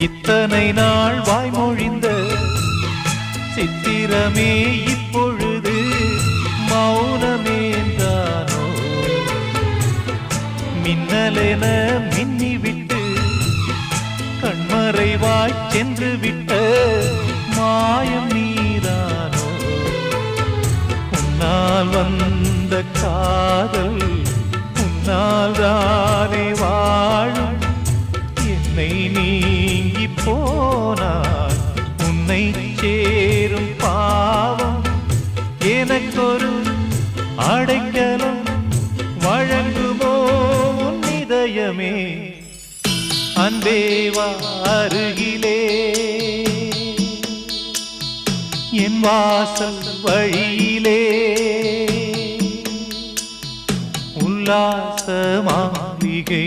இத்தனை நாள் வாய்மொழிந்த சித்திரமே இப்பொழுது மௌனமேந்தானோ? மின்னலென மின்னிவிட்டு கண்மறைவாய் சென்று விட்ட மாயம் நீதானோ? உன்னால் வந்த காதல் உன்னால் தானே வாழும். என்னை நீங்கி போனால் உன்னை சேரும் பாவம். எனக்கொரு அடைக்கலம் வழங்குமோ உன் இதயமே? அன்பேவா அருகிலே என் வாசல் வழியிலே உல்லாச மாளிகை